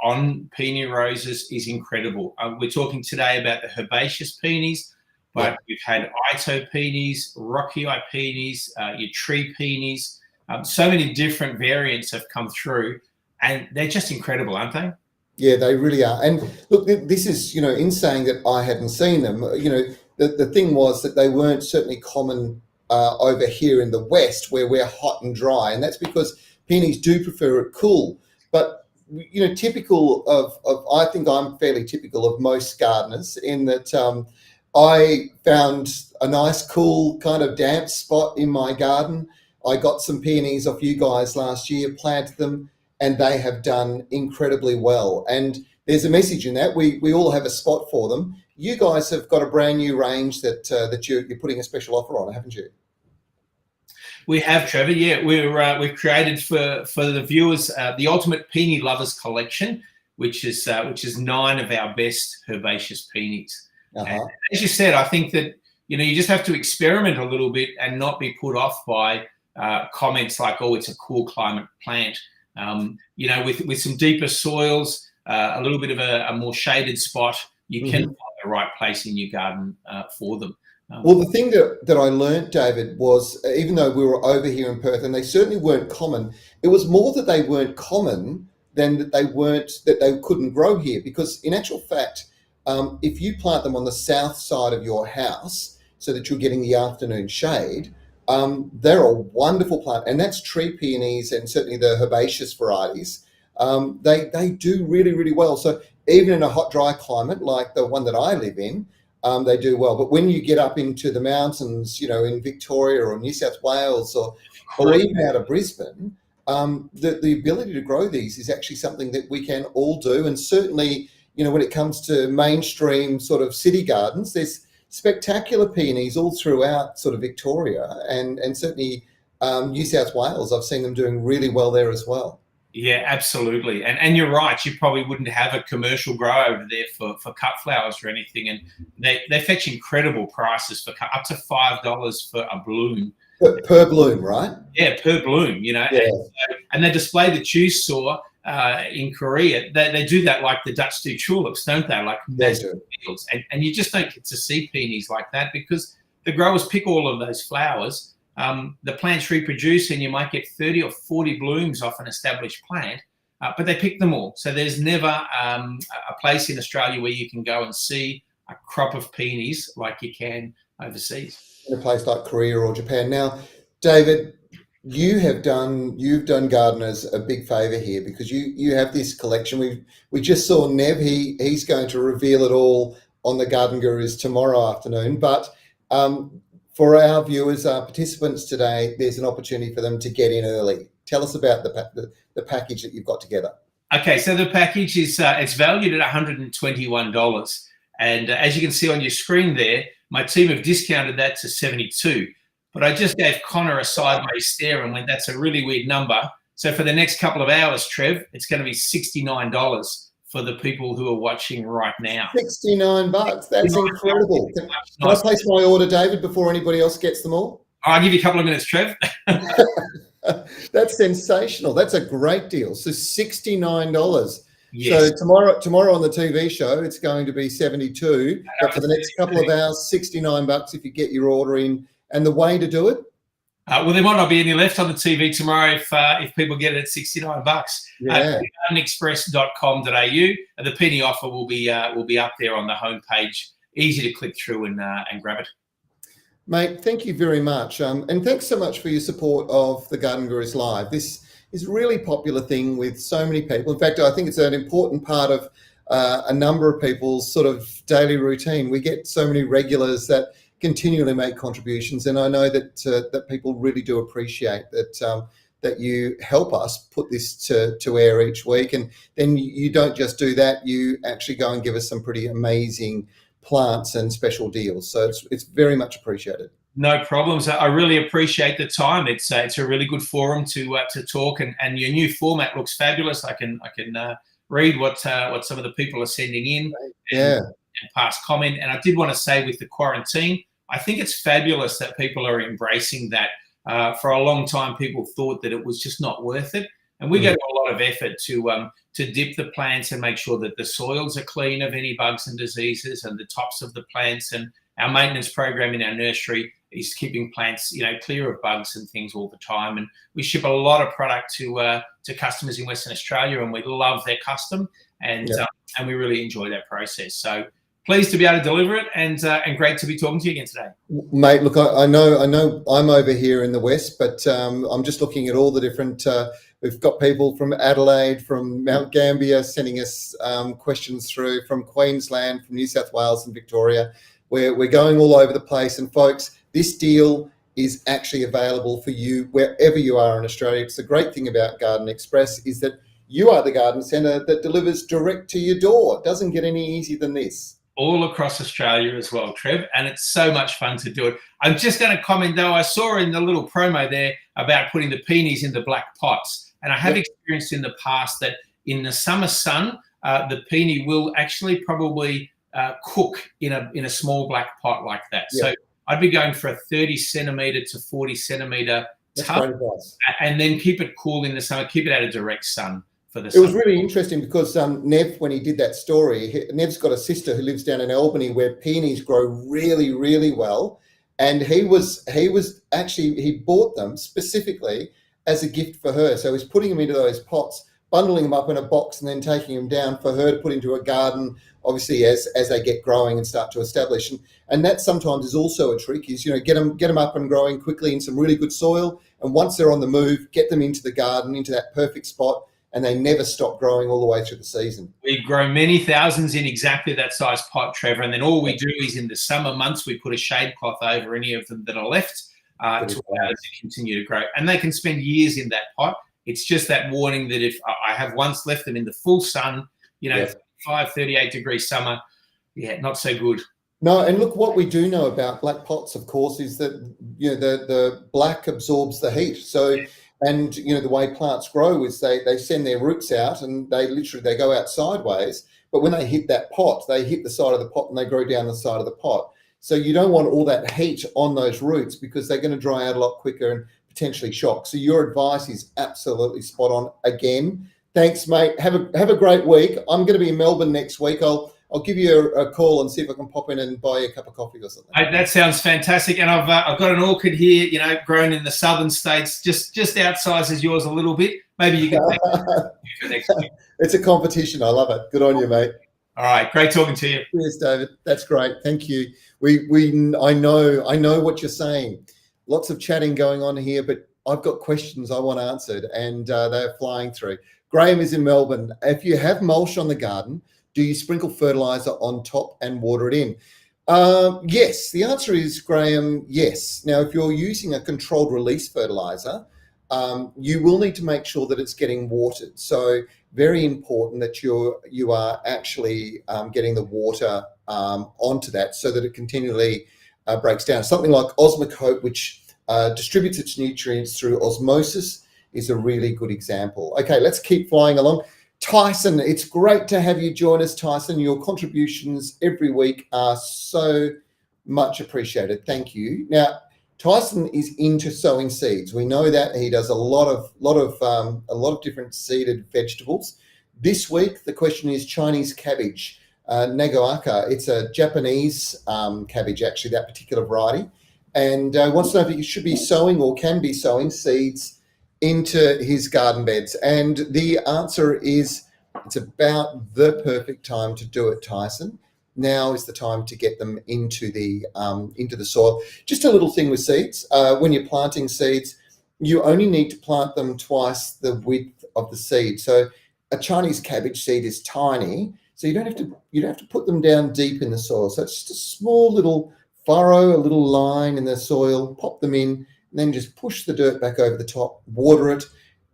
on peony roses is incredible. We're talking today about the herbaceous peonies, but we've had Ito peonies, rocky eye peonies, your tree peonies. So many different variants have come through, and they're just incredible, aren't they? Yeah, they really are. And look, this is, in saying that I hadn't seen them, the thing was that they weren't certainly common over here in the West where we're hot and dry. And that's because peonies do prefer it cool. But, typical of I think I'm fairly typical of most gardeners in that I found a nice, cool, kind of damp spot in my garden. I got some peonies off you guys last year, planted them, and they have done incredibly well. And there's a message in that. We all have a spot for them. You guys have got a brand new range that you're putting a special offer on, haven't you? We have, Trevor. Yeah, we've created for the viewers the Ultimate Peony Lovers Collection, which is 9 of our best herbaceous peonies. And as you said, I think that you just have to experiment a little bit and not be put off by comments like, "Oh, it's a cool climate plant." You know, with some deeper soils, a little bit of a more shaded spot, you can find the right place in your garden for them. Well, the thing that I learned, David, was even though we were over here in Perth and they certainly weren't common, it was more that they weren't common than that they couldn't grow here. Because in actual fact, if you plant them on the south side of your house so that you're getting the afternoon shade, they're a wonderful plant. And that's tree peonies and certainly the herbaceous varieties. They do really, really well. So even in a hot, dry climate like the one that I live in, they do well. But when you get up into the mountains, you know, in Victoria or New South Wales or even out of Brisbane, the ability to grow these is actually something that we can all do. And certainly, you know, when it comes to mainstream sort of city gardens, there's spectacular peonies all throughout sort of Victoria and certainly New South Wales. I've seen them doing really well there as well. Yeah, absolutely. And you're right. You probably wouldn't have a commercial grow over there for cut flowers or anything. And they fetch incredible prices for up to $5 for a bloom. Per bloom, right? Yeah, per bloom, you know. Yeah. And they display that you saw in Korea. They do that like the Dutch do tulips, don't they? Like massive fields. And you just don't get to see peonies like that because the growers pick all of those flowers. The plants reproduce and you might get 30 or 40 blooms off an established plant, but they pick them all. So there's never a place in Australia where you can go and see a crop of peonies like you can overseas. In a place like Korea or Japan. Now, David, you've done gardeners a big favour here because you have this collection. We just saw Nev. He's going to reveal it all on the Garden Gurus tomorrow afternoon, but for our viewers, our participants today, there's an opportunity for them to get in early. Tell us about the package that you've got together. Okay, so the package is it's valued at $121, and as you can see on your screen there, my team have discounted that to $72. But I just gave Connor a sideways stare and went, "That's a really weird number." So for the next couple of hours, Trev, it's going to be $69 for the people who are watching right now. $69. That's incredible. Can I place my order, David, before anybody else gets them all? I'll give you a couple of minutes, Trev. That's sensational. That's a great deal. So $69. Yes. So tomorrow on the TV show, it's going to be $72. But for the next couple of hours, $69 if you get your order in. And the way to do it? Well, there might not be any left on the TV tomorrow if people get it at $69. Yeah. Gardenexpress.com.au. The penny offer will be up there on the homepage. Easy to click through and grab it. Mate, thank you very much. And thanks so much for your support of the Garden Gurus Live. This is a really popular thing with so many people. In fact, I think it's an important part of a number of people's sort of daily routine. We get so many regulars that continually make contributions, and I know that people really do appreciate that you help us put this to air each week. And then you don't just do that; you actually go and give us some pretty amazing plants and special deals. So it's very much appreciated. No problems. I really appreciate the time. It's a really good forum to talk, and your new format looks fabulous. I can read what some of the people are sending in. Yeah. And pass comment. And I did want to say with the quarantine, I think it's fabulous that people are embracing that. For a long time, people thought that it was just not worth it. And we go to a lot of effort to dip the plants and make sure that the soils are clean of any bugs and diseases and the tops of the plants. And our maintenance program in our nursery is keeping plants, clear of bugs and things all the time. And we ship a lot of product to customers in Western Australia, and we love their custom, and we really enjoy that process. So pleased to be able to deliver it, and great to be talking to you again today. Mate, look, I know I'm over here in the West, but I'm just looking at all the different, we've got people from Adelaide, from Mount Gambier sending us questions through, from Queensland, from New South Wales and Victoria. We're going all over the place. And folks, this deal is actually available for you wherever you are in Australia. It's the great thing about Garden Express is that you are the garden centre that delivers direct to your door. It doesn't get any easier than this. All across Australia as well, Trev, and it's so much fun to do it. I'm just going to comment, though, I saw in the little promo there about putting the peonies in the black pots, and I have experienced in the past that in the summer sun, the peony will actually probably cook in a small black pot like that. So I'd be going for a 30 centimetre to 40 centimetre That's tough, great advice. and then keep it cool in the summer. Keep it out of direct sun for the It summer. was really interesting because Nev, when he did that story, Nev's got a sister who lives down in Albany where peonies grow really, really well. And he bought them specifically as a gift for her. So he's putting them into those pots, bundling them up in a box, and then taking them down for her to put into a garden, obviously as they get growing and start to establish. And that sometimes is also a trick, is, get them up and growing quickly in some really good soil. And once they're on the move, get them into the garden, into that perfect spot, and they never stop growing all the way through the season. We grow many thousands in exactly that size pot, Trevor, and then all we do is in the summer months we put a shade cloth over any of them that are left to allow them to continue to grow. And they can spend years in that pot. It's just that warning that if I have once left them in the full sun, 38 degree summer, not so good. No, and look, what we do know about black pots, of course, is that the black absorbs the heat. So, and the way plants grow is they send their roots out and they go out sideways. But when they hit that pot, they hit the side of the pot and they grow down the side of the pot. So you don't want all that heat on those roots because they're going to dry out a lot quicker and potentially shock. So your advice is absolutely spot on again. Thanks, mate. Have a great week. I'm going to be in Melbourne next week. I'll give you a call and see if I can pop in and buy you a cup of coffee or something. That sounds fantastic. And I've got an orchid here, grown in the southern states, just outsizes yours a little bit. Maybe you can take it for next week. It's a competition. I love it. Good on you, mate. All right, great talking to you. Cheers, David. That's great. Thank you. I know what you're saying. Lots of chatting going on here, but I've got questions I want answered, and they're flying through. Graham is in Melbourne. If you have mulch on the garden, do you sprinkle fertilizer on top and water it in? Yes. The answer is, Graham, yes. Now, if you're using a controlled release fertilizer, you will need to make sure that it's getting watered. So very important that you are actually getting the water onto that so that it continually breaks down. Something like Osmocote, which distributes its nutrients through osmosis, is a really good example. Okay, let's keep flying along. Tyson, it's great to have you join us, Tyson. Your contributions every week are so much appreciated. Thank you. Now, Tyson is into sowing seeds. We know that he does a lot of different seeded vegetables. This week, the question is Chinese cabbage, Nagoaka. It's a Japanese cabbage, actually, that particular variety. And wants to know if he should be sowing or can be sowing seeds into his garden beds. And the answer is it's about the perfect time to do it, Tyson. Now is the time to get them into the soil. Just a little thing with seeds. When you're planting seeds, you only need to plant them twice the width of the seed. So a Chinese cabbage seed is tiny, so you don't have to put them down deep in the soil. So it's just a small little furrow, a little line in the soil, pop them in, and then just push the dirt back over the top, water it.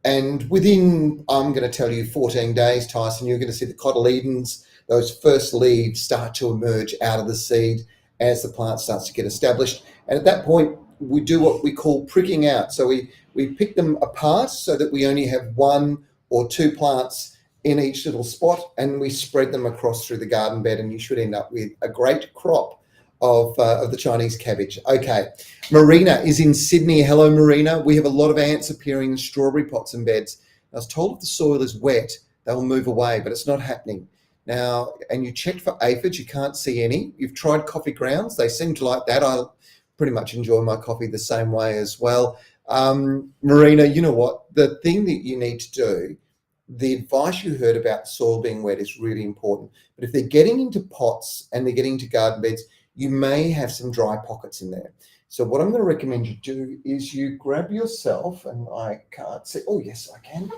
And within, I'm going to tell you, 14 days, Tyson, you're going to see the cotyledons, those first leaves start to emerge out of the seed as the plant starts to get established. And at that point, we do what we call pricking out. So we pick them apart so that we only have one or two plants in each little spot, and we spread them across through the garden bed, and you should end up with a great crop of the Chinese cabbage. Okay, Marina is in Sydney. Hello, Marina. We have a lot of ants appearing in strawberry pots and beds. I was told if the soil is wet, they'll move away, but it's not happening. Now, and you checked for aphids, you can't see any. You've tried coffee grounds. They seem to like that. I pretty much enjoy my coffee the same way as well. Marina, you know what? The thing that you need to do, the advice you heard about soil being wet is really important. But if they're getting into pots and they're getting into garden beds, you may have some dry pockets in there. So what I'm going to recommend you do is you grab yourself, and I can't see, oh yes, I can.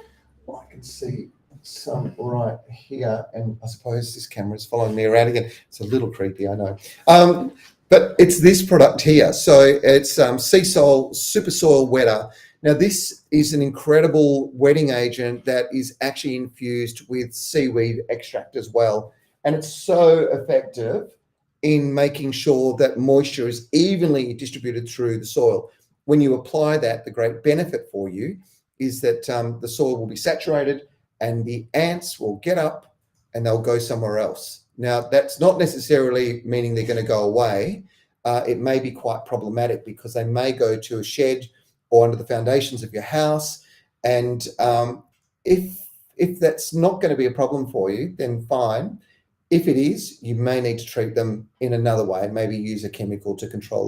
Well, I can see some right here, and I suppose this camera is following me around again. It's a little creepy, I know. But it's this product here. So it's Sea Soil Super Soil Wetter. Now this is an incredible wetting agent that is actually infused with seaweed extract as well. And it's so effective in making sure that moisture is evenly distributed through the soil. When you apply that, the great benefit for you is that the soil will be saturated and the ants will get up and they'll go somewhere else. Now, that's not necessarily meaning they're going to go away. It may be quite problematic because they may go to a shed or under the foundations of your house. And if that's not going to be a problem for you, then fine. If it is, you may need to treat them in another way, maybe use a chemical to control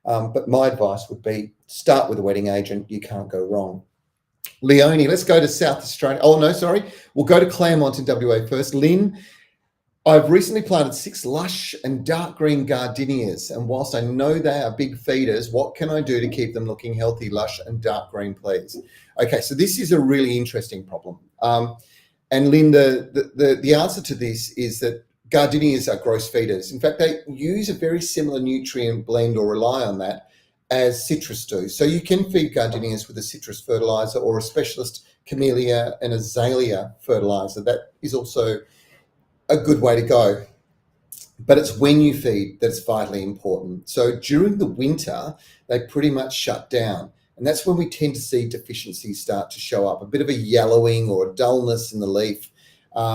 them. But my advice would be start with a wetting agent. You can't go wrong. Leonie, let's go to South Australia. Oh, no, sorry. We'll go to Claremont in WA first. Lynn, I've recently planted 6 lush and dark green gardenias, and whilst I know they are big feeders, what can I do to keep them looking healthy, lush and dark green, please? Okay, so this is a really interesting problem. And Lynn, the answer to this is that gardenias are gross feeders. In fact, they use a very similar nutrient blend or rely on that as citrus do. So you can feed gardenias with a citrus fertilizer or a specialist camellia and azalea fertilizer. That is also a good way to go. But it's when you feed that's vitally important. So during the winter, they pretty much shut down. And that's when we tend to see deficiencies start to show up, a bit of a yellowing or a dullness in the leaf,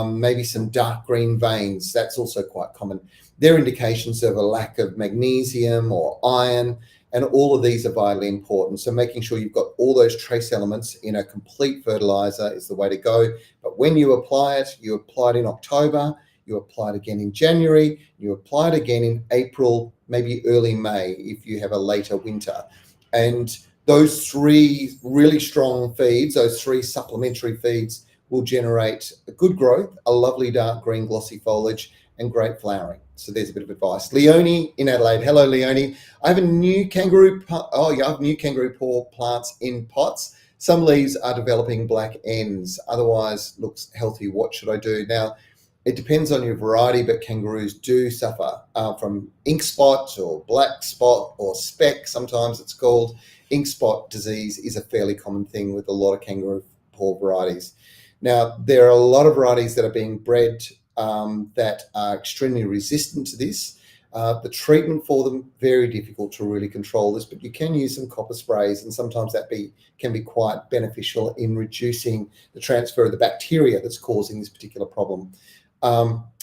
maybe some dark green veins. That's also quite common. They're indications of a lack of magnesium or iron, and all of these are vitally important. So making sure you've got all those trace elements in a complete fertilizer is the way to go. But when you apply it in October, you apply it again in January, you apply it again in April, maybe early May if you have a later winter. And those 3 really strong feeds, those 3 supplementary feeds, will generate a good growth, a lovely dark green glossy foliage, and great flowering. So there's a bit of advice. Leonie in Adelaide. Hello, Leonie. I have new kangaroo paw plants in pots. Some leaves are developing black ends. Otherwise, looks healthy. What should I do? Now, it depends on your variety, but kangaroos do suffer from ink spot or black spot or speck, sometimes it's called. Ink spot disease is a fairly common thing with a lot of kangaroo paw varieties. Now, there are a lot of varieties that are being bred that are extremely resistant to this. The treatment for them, very difficult to really control this, but you can use some copper sprays, and sometimes that can be quite beneficial in reducing the transfer of the bacteria that's causing this particular problem.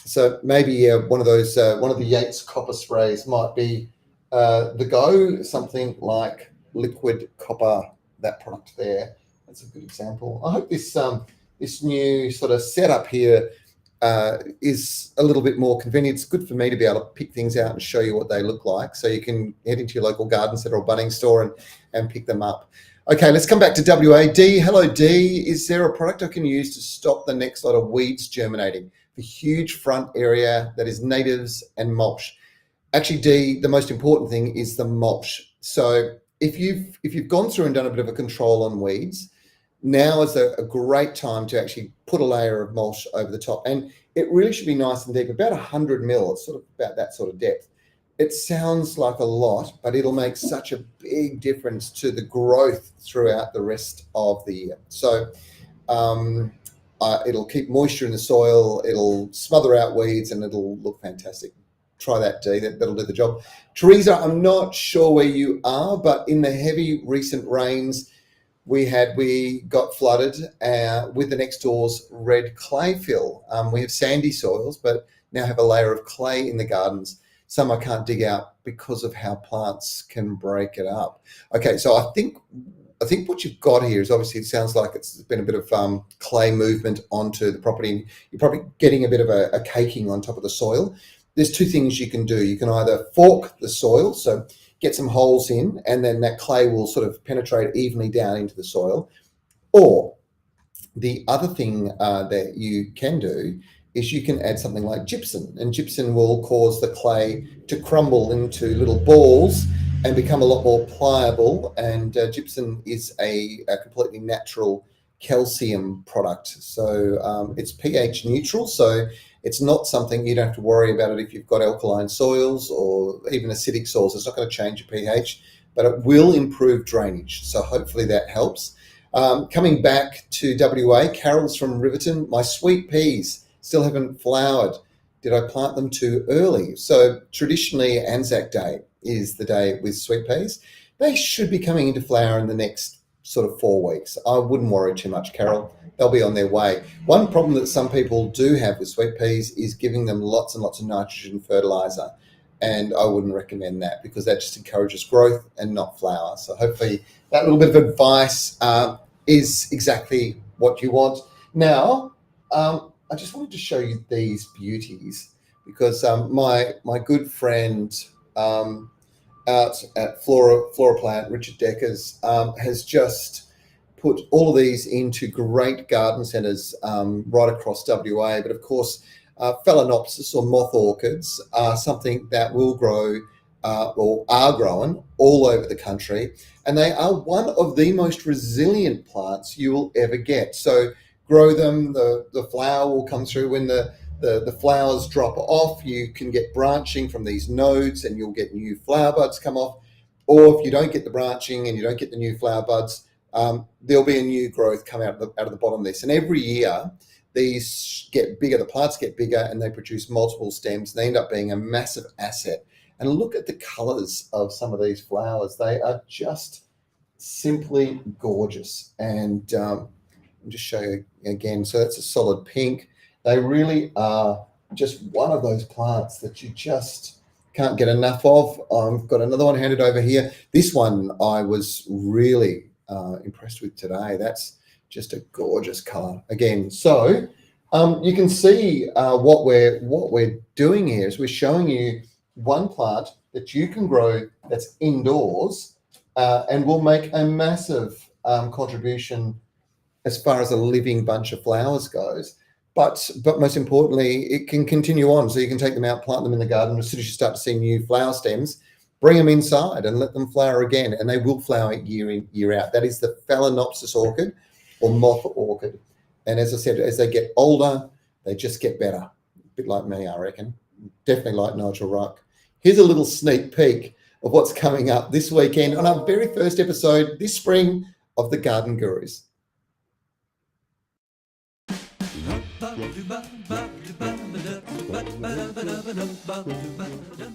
So maybe one of the Yates copper sprays might be the go, something like liquid copper, that product there. That's a good example. I hope this new sort of setup here is a little bit more convenient. It's good for me to be able to pick things out and show you what they look like, so you can head into your local garden centre or budding store and pick them up. Okay, let's come back to WA. Dee, hello Dee. Is there a product I can use to stop the next lot of weeds germinating? The huge front area that is natives and mulch. Actually, Dee, the most important thing is the mulch. So if you've gone through and done a bit of a control on weeds, now is a great time to actually put a layer of mulch over the top. And it really should be nice and deep, about 100 mil, sort of about that sort of depth. It sounds like a lot, but it'll make such a big difference to the growth throughout the rest of the year. So it'll keep moisture in the soil, it'll smother out weeds, and it'll look fantastic. Try that, Dee, that'll do the job. Teresa, I'm not sure where you are, but in the heavy recent rains we got flooded with the next door's red clay fill. We have sandy soils, but now have a layer of clay in the gardens. Some I can't dig out because of how plants can break it up. Okay, so I think what you've got here is, obviously it sounds like it's been a bit of clay movement onto the property. You're probably getting a bit of a caking on top of the soil. There's 2 things you can do. You can either fork the soil, so get some holes in, and then that clay will sort of penetrate evenly down into the soil. Or the other thing that you can do is you can add something like gypsum, and gypsum will cause the clay to crumble into little balls and become a lot more pliable. And gypsum is a completely natural calcium product. So it's pH neutral, so it's not something you don't have to worry about it if you've got alkaline soils or even acidic soils. It's not going to change your pH, but it will improve drainage. So hopefully that helps. Coming back to WA, Carol's from Riverton. My sweet peas still haven't flowered. Did I plant them too early? So traditionally Anzac Day is the day with sweet peas. They should be coming into flower in the next sort of 4 weeks. I wouldn't worry too much, Carol. They'll be on their way. One problem that some people do have with sweet peas is giving them lots and lots of nitrogen fertilizer. and I wouldn't recommend that because that just encourages growth and not flower. So hopefully that little bit of advice is exactly what you want. Now, I just wanted to show you these beauties because my good friend out at Flora Plant, Richard Deckers, has just put all of these into great garden centres right across WA. But of course, Phalaenopsis or moth orchids are something that will grow or are growing all over the country. And they are one of the most resilient plants you will ever get. So grow them, the flower will come through. When the flowers drop off, you can get branching from these nodes and you'll get new flower buds come off. Or if you don't get the branching and you don't get the new flower buds, there'll be a new growth come out of the bottom of this. And every year, these get bigger, the plants get bigger and they produce multiple stems. They end up being a massive asset. And look at the colours of some of these flowers. They are just simply gorgeous. And I'll just show you again. So that's a solid pink. They really are just one of those plants that you just can't get enough of. I've got another one handed over here. This one I was really impressed with today. That's just a gorgeous color again. So you can see what we're doing here is we're showing you one plant that you can grow that's indoors and will make a massive contribution as far as a living bunch of flowers goes. But most importantly, it can continue on. So you can take them out, plant them in the garden. As soon as you start to see new flower stems, bring them inside and let them flower again. And they will flower year in, year out. That is the Phalaenopsis orchid or moth orchid. And as I said, as they get older, they just get better. A bit like me, I reckon. Definitely like Nigel Ruck. Here's a little sneak peek of what's coming up this weekend on our very first episode this spring of the Garden Gurus.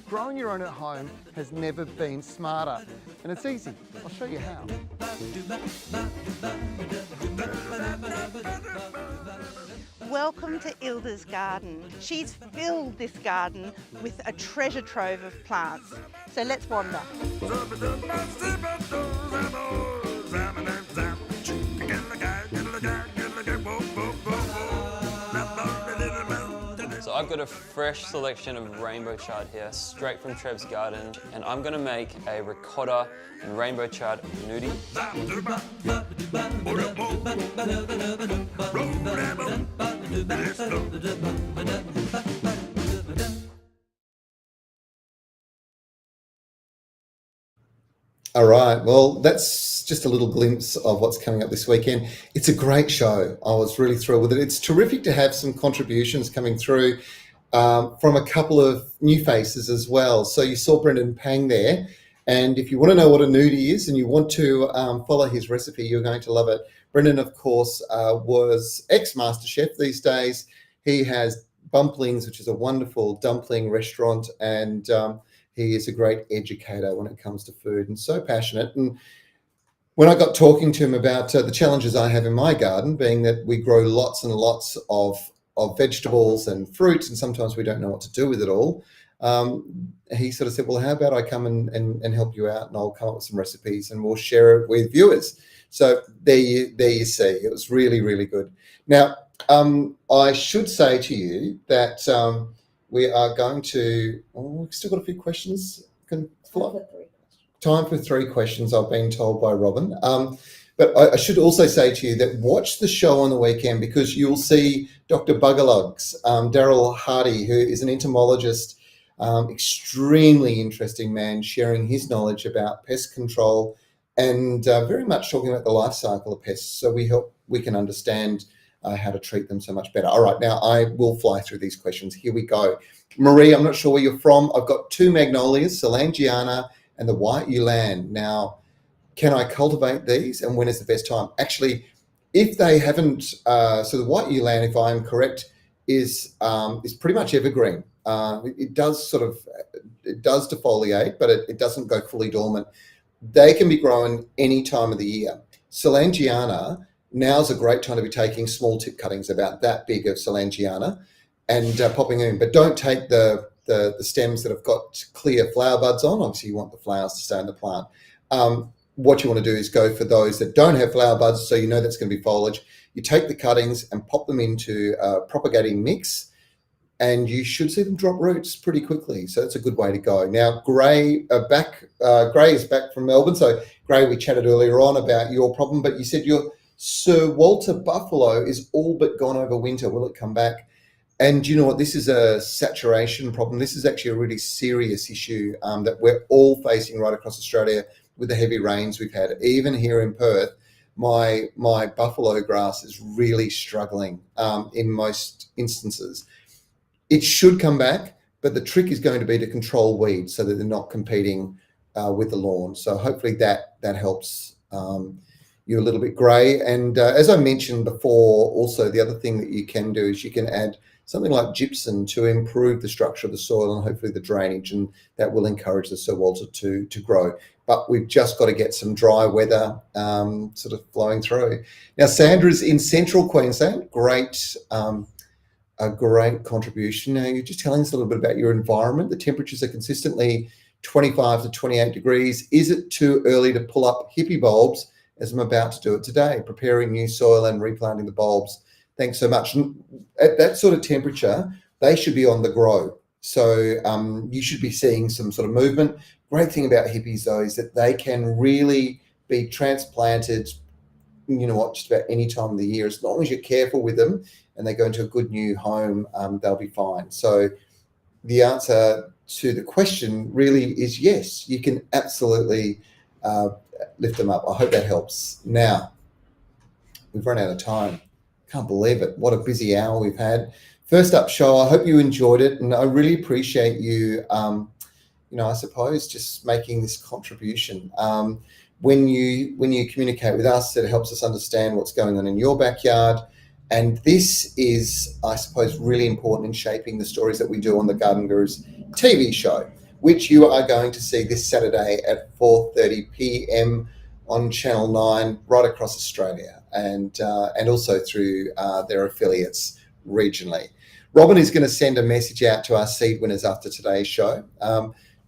Growing your own at home has never been smarter, and it's easy. I'll show you how. Welcome to Ilda's garden. She's filled this garden with a treasure trove of plants. So let's wander. So I've got a fresh selection of rainbow chard here, straight from Trev's garden, and I'm going to make a ricotta and rainbow chard nudie. All right, well, that's just a little glimpse of what's coming up this weekend. It's a great show. I was really thrilled with it. It's terrific to have some contributions coming through from a couple of new faces as well. So you saw Brendan Pang there, and if you want to know what a nudie is and you want to follow his recipe, you're going to love it. Brendan, of course, was ex-Master Chef. These days he has Bumplings, which is a wonderful dumpling restaurant, and he is a great educator when it comes to food and so passionate. And when I got talking to him about the challenges I have in my garden, being that we grow lots and lots of vegetables and fruits, and sometimes we don't know what to do with it all, he sort of said, well, how about I come and help you out, and I'll come up with some recipes and we'll share it with viewers. So there you see, it was really, really good. Now, I should say to you that we are going to, we've still got a few questions. Time for three questions, I've been told by Robin. But I should also say to you that watch the show on the weekend, because you'll see Dr. Buggerlugs, Daryl Hardy, who is an entomologist, extremely interesting man, sharing his knowledge about pest control and very much talking about the life cycle of pests, so we can understand how to treat them so much better. All right, now I will fly through these questions. Here we go. Marie, I'm not sure where you're from. I've got two Magnolias, Celangiana and the white Yulan. Now, can I cultivate these, and when is the best time? Actually, if they haven't, so the white Yulan, if I'm correct, is pretty much evergreen. It does defoliate, but it doesn't go fully dormant. They can be grown any time of the year. Celangiana, now's a great time to be taking small tip cuttings about that big of Celangiana and popping in, but don't take the the stems that have got clear flower buds on. Obviously, you want the flowers to stay in the plant. What you want to do is go for those that don't have flower buds, so you know that's going to be foliage. You take the cuttings and pop them into a propagating mix, and you should see them drop roots pretty quickly. So that's a good way to go. Now, Gray is back from Melbourne. So Gray, we chatted earlier on about your problem, but you said your Sir Walter Buffalo is all but gone over winter. Will it come back? And you know what? This is a saturation problem. This is actually a really serious issue that we're all facing right across Australia with the heavy rains we've had. Even here in Perth, my buffalo grass is really struggling in most instances. It should come back, but the trick is going to be to control weeds so that they're not competing with the lawn. So hopefully that helps you a little bit, Gray. And as I mentioned before, also the other thing that you can do is you can add something like gypsum to improve the structure of the soil and hopefully the drainage, and that will encourage the Sir Walter to grow. But we've just got to get some dry weather sort of flowing through. Now, Sandra's in central Queensland. A great contribution. Now, you're just telling us a little bit about your environment. The temperatures are consistently 25 to 28 degrees. Is it too early to pull up hippie bulbs, as I'm about to do it today, preparing new soil and replanting the bulbs? Thanks so much. At that sort of temperature, they should be on the grow. So you should be seeing some sort of movement. Great thing about hippies, though, is that they can really be transplanted, you know what, just about any time of the year. As long as you're careful with them and they go into a good new home, they'll be fine. So the answer to the question really is yes, you can absolutely lift them up. I hope that helps. Now, we've run out of time. Can't believe it. What a busy hour we've had. First up show, I hope you enjoyed it, and I really appreciate you, I suppose, just making this contribution. When you communicate with us, it helps us understand what's going on in your backyard. And this is, I suppose, really important in shaping the stories that we do on the Garden Gurus TV show, which you are going to see this Saturday at 4:30 p.m. on Channel 9 right across Australia, and also through their affiliates regionally. Robin is going to send a message out to our seed winners after today's show.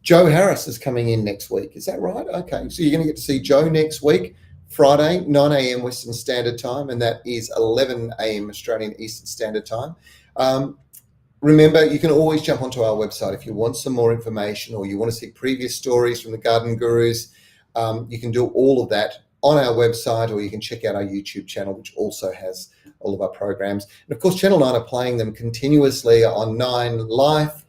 Joe Harris is coming in next week. Is that right? Okay, so you're going to get to see Joe next week, Friday, 9 a.m. Western Standard Time, and that is 11 a.m. Australian Eastern Standard Time. Remember, you can always jump onto our website if you want some more information or you want to see previous stories from the Garden Gurus. You can do all of that on our website, or you can check out our YouTube channel, which also has all of our programs. And of course, Channel 9 are playing them continuously on 9 Life.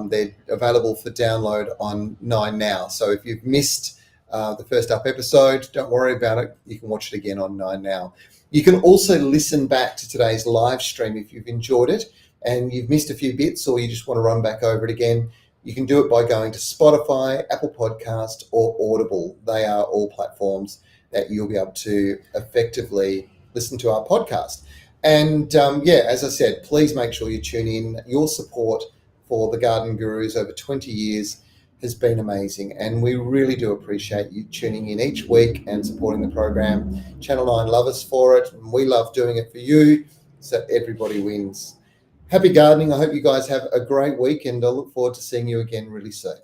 They're available for download on 9 Now. So if you've missed the first up episode, don't worry about it. You can watch it again on 9 Now. You can also listen back to today's live stream if you've enjoyed it and you've missed a few bits, or you just want to run back over it again. You can do it by going to Spotify, Apple Podcast, or Audible. They are all platforms that you'll be able to effectively listen to our podcast. And as I said, please make sure you tune in. Your support for the Garden Gurus over 20 years has been amazing, and we really do appreciate you tuning in each week and supporting the program. Channel 9 love us for it, and we love doing it for you, so everybody wins. Happy gardening. I hope you guys have a great week, and I look forward to seeing you again really soon.